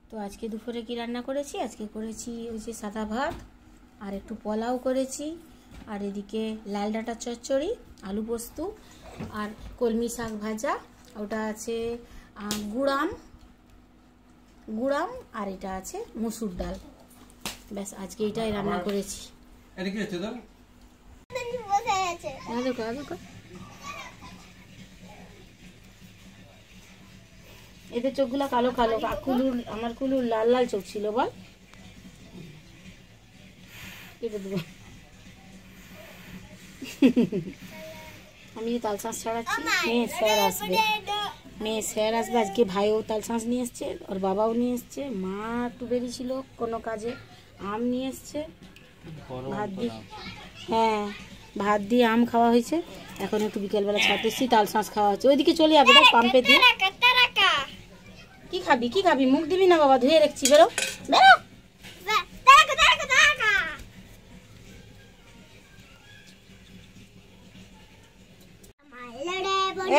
তো আজকে দুপুরে কি রান্না করেছি, আজকে করেছি ওই যে সাদা ভাত আর একটু পোলাও করেছি, আর এদিকে লাল ডাঁটা চচ্চড়ি, আলু পোস্ত আর কলমি শাক ভাজা, ওটা আছে গুড়াম আর এটা আছে মসুর ডাল। ব্যাস আজকে এটাই রান্না করেছি। এদের চোখগুলো কালো কালো, আমার কুলুর লাল লাল চোখ ছিল বল। আমি তাল শাঁস ছাড়াচ্ছি, মেয়ে স্যার আসবে আজকে, ভাইও তাল শাঁস নিয়ে এসছে, ওর বাবাও নিয়ে এসছে, মা একটু বেরিয়েছিল কোনো কাজে, আম নিয়ে এসছে, ভাত দিয়ে, হ্যাঁ ভাত দিয়ে আম খাওয়া হয়েছে। এখন একটু বিকেলবেলা ছাড়তে এসছি, তাল শাঁস খাওয়া হচ্ছে। ওইদিকে চলে যাবে দেখ পাম্পে দিয়ে। কি খাবি কি খাবি, মুখ দিবি না বাবা, ধুয়ে রাখছি, বেরো বেরো।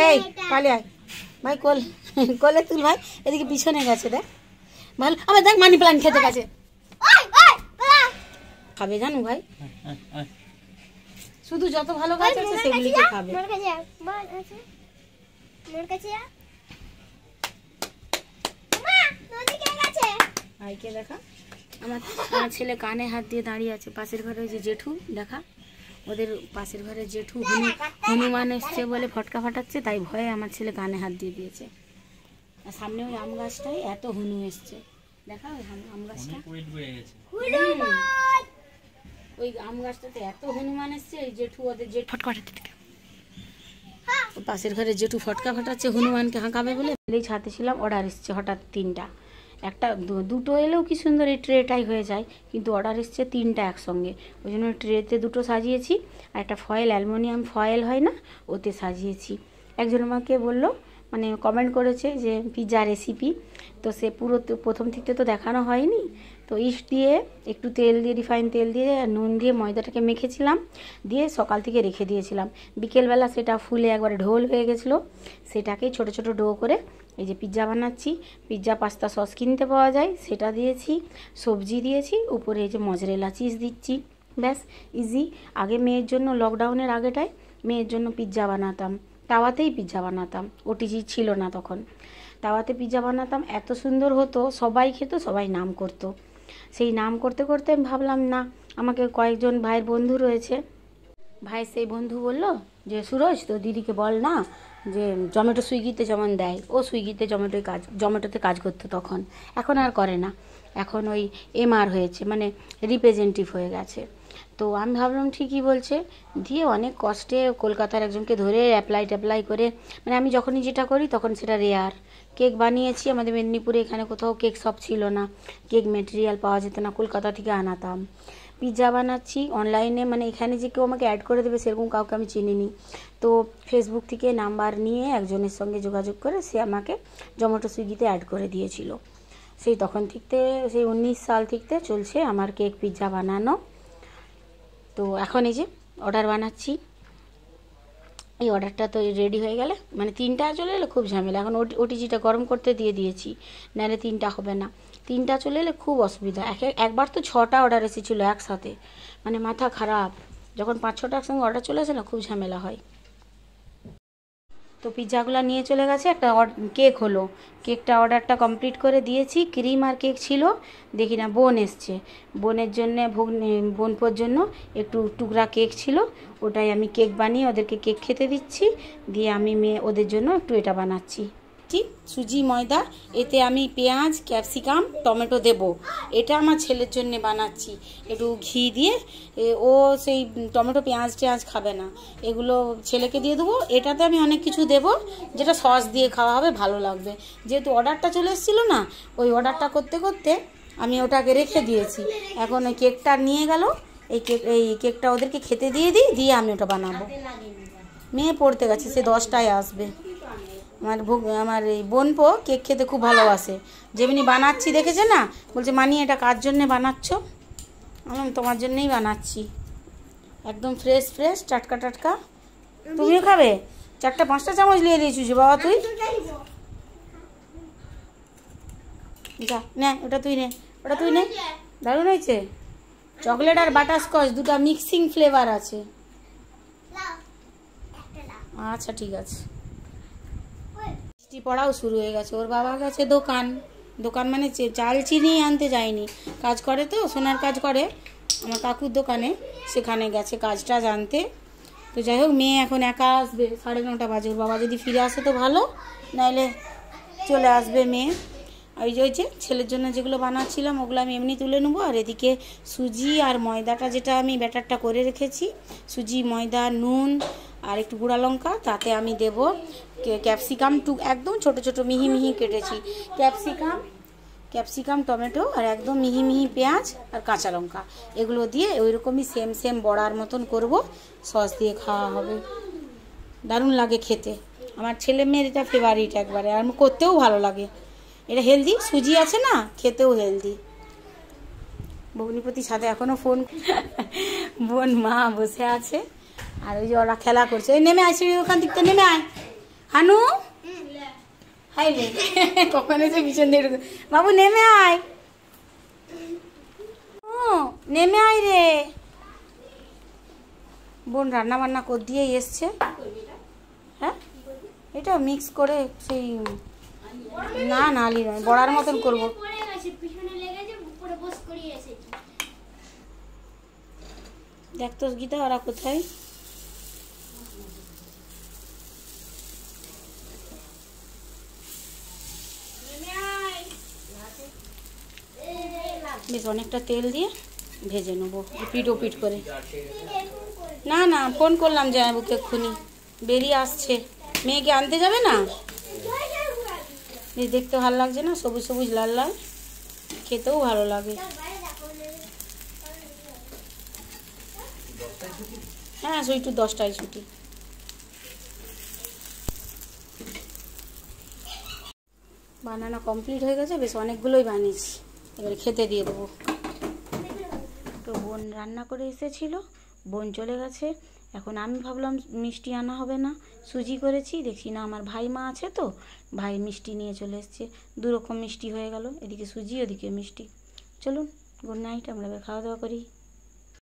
এই পালে আয় ভাই, কোলে তুল ভাই, এদিকে পিছনে গেছে দেখ, ভালো আবার দেখ মানি প্লান্ট খেতে গেছে, খাবে জানো ভাই, শুধু যত ভালো গাছ আছে সেগুলিকে খাবে। ভাইকে দেখা, আমার ছেলে কানে হাত দিয়ে দাঁড়িয়ে আছে, পাশের ঘরে ওই যে জেঠু দেখা, ওদের পাশের ঘরে জেঠু হনুমান এসছে বলে ফটকা ফাটাচ্ছে, তাই ভয়ে আমার ছেলে কানে হাত দিয়ে দিয়েছে। আর সামনে ওই আম গাছটায় এত হনু এসছে দেখা, ওই আম গাছটা, ওই আম গাছটাতে এত হনুমান এসছে, ওই জেঠু ওদের জেঠু ফটকা ফাটাচ্ছে, পাশের ঘরে জেঠু ফটকা ফাটাচ্ছে হনুমানকে হাঁকাবে বলে। এই ছাতে ছিলাম, অর্ডার এসছে হঠাৎ 3টা, একটা দুটো এলেও কি সুন্দর এই ট্রেটাই হয়ে যায়, কিন্তু অর্ডার এসছে 3টা একসঙ্গে, ওই জন্য ট্রেতে 2টো সাজিয়েছি, আর একটা ফয়েল, অ্যালুমিনিয়াম ফয়েল হয় না, ওতে সাজিয়েছি। একজন আমাকে বললো, মানে কমেন্ট করেছে যে পিৎজা রেসিপি, তো সে পুরো প্রথম থেকে তো দেখানো হয়নি, তো ইস্ট দিয়ে একটু তেল দিয়ে, রিফাইন তেল দিয়ে নুন দিয়ে ময়দাটাকে মেখেছিলাম, দিয়ে সকাল থেকে রেখে দিয়েছিলাম, বিকেলবেলা সেটা ফুলে একবারে ঢোল হয়ে গেছিলো, সেটাকেই ছোট ছোট ডো করে এই যে পিৎজা বানাচ্ছি। পিৎজা পাস্তা সস কিনতে পাওয়া যায়, সেটা দিয়েছি, সবজি দিয়েছি, উপরে এই যে মজরেলা চিজ দিচ্ছি, ব্যাস ইজি। আগে মেয়ের জন্য লকডাউনের আগেটায় মেয়ের জন্য পিৎজা বানাতাম, তাওয়াতেই পিৎজা বানাতাম, ওটিজি ছিল না তখন, তাওয়াতে পিৎজা বানাতাম, এত সুন্দর হতো, সবাই খেত, সবাই নাম করতো। সেই নাম করতে করতে ভাবলাম না, আমাকে কয়েকজন ভাইয়ের বন্ধু রয়েছে, ভাই সেই বন্ধু বলল যে সুরজ তো দিদিকে বল না যে জমেটো সুইগিতে যেমন দেয়, ও সুইগিতে জমেটোতে কাজ করতো তখন, এখন আর করে না, এখন ওই MR হয়েছে, মানে রিপ্রেজেন্টেটিভ হয়ে গেছে। তো আমি ভাবলাম ঠিকই বলছে, দিয়ে অনেক কষ্টে কলকাতার একজনকে ধরে অ্যাপ্লাই করে, মানে আমি যখনই যেটা করি তখন সেটা রেয়ার। কেক বানিয়েছি, আমাদের মেদিনীপুরে এখানে কোথাও কেক শপ ছিল না, কেক মেটেরিয়াল পাওয়া যেত না, কলকাতা থেকে আনাতাম। পিৎজা বানাচ্ছি অনলাইনে, মানে এখানে যে কেউ আমাকে অ্যাড করে দেবে সেরকম কাউকে আমি চিনিনি, তো ফেসবুক থেকে নাম্বার নিয়ে একজনের সঙ্গে যোগাযোগ করে সে আমাকে জোম্যাটো সুইগিতে অ্যাড করে দিয়েছিল। সেই তখন থেকে, সেই 19 সাল থেকে চলছে আমার কেক পিৎজা বানানো। তো এখন এই যে অর্ডার বানাচ্ছি, এই অর্ডারটা তো রেডি হয়ে গেলে, মানে 3টা চলে এলে খুব ঝামেলা, এখন ওটিজিটা গরম করতে দিয়ে দিয়েছি, নাহলে 3টা হবে না, 3টা চলে এলে খুব অসুবিধা। একবার তো 6টা অর্ডার এসেছিলো একসাথে, মানে মাথা খারাপ, যখন 5-6টা একসঙ্গে অর্ডার চলে আসে না খুব ঝামেলা হয়। তো পিৎজাগুলো নিয়ে চলে গেছে, একটা কেক হলো, কেকটা অর্ডারটা কমপ্লিট করে দিয়েছি, ক্রিম আর কেক ছিল, দেখি না বোন এসছে, বোনের জন্যে বোনপোর জন্য একটু টুকরা কেক ছিল, ওটাই আমি কেক বানিয়ে ওদেরকে কেক খেতে দিচ্ছি, দিয়ে আমি ওদের জন্য একটু এটা বানাচ্ছি, সুজি ময়দা, এতে আমি পেঁয়াজ ক্যাপসিকাম টমেটো দেব, এটা আমার ছেলের জন্য বানাচ্ছি, একটু ঘি দিয়ে, ও সেই টমেটো পেঁয়াজ খাবে না, এগুলো ছেলেকে দিয়ে দেবো। এটাতে আমি অনেক কিছু দেব যেটা সস দিয়ে খাওয়া হবে, ভালো লাগবে, যেহেতু অর্ডারটা চলে এসেছিলো না, ওই অর্ডারটা করতে করতে আমি ওটাকে রেখে দিয়েছি, এখন ওই কেকটা নিয়ে গেল, এই কেকটা ওদেরকে খেতে দিয়ে আমি ওটা বানাবো। মেয়ে পড়তে গেছে, সে 10টায় আসবে। আমার এই বোনপো কেক খেতে খুব ভালোবাসে, যেমনি বানাচ্ছি দেখেছে না, বলছে মানি এটা কার জন্যে বানাচ্ছ, আমি তোমার জন্যই বানাচ্ছি, একদম ফ্রেশ টাটকা, তুমিও খাবে? 4টা 5টা চামচ নিয়ে দিয়েছিস বাবা তুই। যা নে, ওটা তুই নে, ওটা তুই নে। দারুণ হয়েছে। চকলেট আর বাটারস্কচ দুটো মিক্সিং ফ্লেভার আছে। আচ্ছা ঠিক আছে। বৃষ্টি পড়াও শুরু হয়ে গেছে। ওর বাবা গেছে দোকান, দোকান মানে চাল চিনি আনতে যায়নি, কাজ করে তো, সোনার কাজ করে আমার কাকুর দোকানে, সেখানে গেছে কাজটা জানতে। তো যাই হোক, মেয়ে এখন একা আসবে, 9:30 বাজে। ওর বাবা যদি ফিরে আসে তো ভালো, নাইলে চলে আসবে মেয়ে। ওই যে ছেলের জন্য যেগুলো বানাচ্ছিলাম ওগুলো আমি এমনি তুলে নেবো। আর এদিকে সুজি আর ময়দাটা, যেটা আমি ব্যাটারটা করে রেখেছি, সুজি, ময়দা, নুন আর একটু গুঁড়া লঙ্কা, তাতে আমি দেব ক্যাপসিকাম, একদম ছোট ছোট মিহি মিহি কেটেছি ক্যাপসিকাম, টমেটো আর একদম মিহি মিহি পেঁয়াজ আর কাঁচা লঙ্কা, এগুলো দিয়ে ওইরকমই সেম বড়ার মতন করব, সস দিয়ে খাওয়া হবে। দারুণ লাগে খেতে। আমার ছেলে মেয়ের এটা ফেভারিট একবারে, আর করতেও ভালো লাগে। এটা হেলদি, সুজি আছে না, খেতেও হেলদি। ভগ্নিপতির সাথে এখনো ফোন, বোন মা বসে আছে, আর ওই যে ওরা খেলা করছে। ওই নেমে আয়, সিঁড়ি ওখান থেকে নেমে আয় হানু। হাই রে, কখন এসে পিছন দিয়ে বাবু নেমে আয়, ও নেমে আয় রে। বোন রান্না বান্না করে দিয়েই এসছে। হ্যাঁ, এটা মিক্স করে সেই, না আলি নয়, বড়ার মতন করবো। দেখ তো গীতা ওরা কোথায়। বেশ অনেকটা তেল দিয়ে ভেজে নেবো, পিট ও পিট করে। না ফোন করলাম জামাইবাবুকে, এক্ষুনি বেরিয়ে আসছে, মেয়েকে আনতে যাবে না। দেখতে ভালো লাগছে না, সবুজ সবুজ লাল লাল, খেতেও ভালো লাগে। হ্যাঁ, একটু 10টায় ছুটি। বানানো কমপ্লিট হয়ে গেছে, বেশ অনেকগুলোই বানিয়েছি, এবারে খেতে দিয়ে দেবো। তো বোন রান্না করে এসেছিল, বোন চলে গেছে। এখন আমি ভাবলাম মিষ্টি আনা হবে না, সুজি করেছি, দেখি না আমার ভাই মা আছে, তো ভাই মিষ্টি নিয়ে চলে এসছে। 2 রকম মিষ্টি হয়ে গেল, এদিকে সুজি ওদিকে মিষ্টি। চলুন, গুড নাইট, আমরা খাওয়া দাওয়া করি।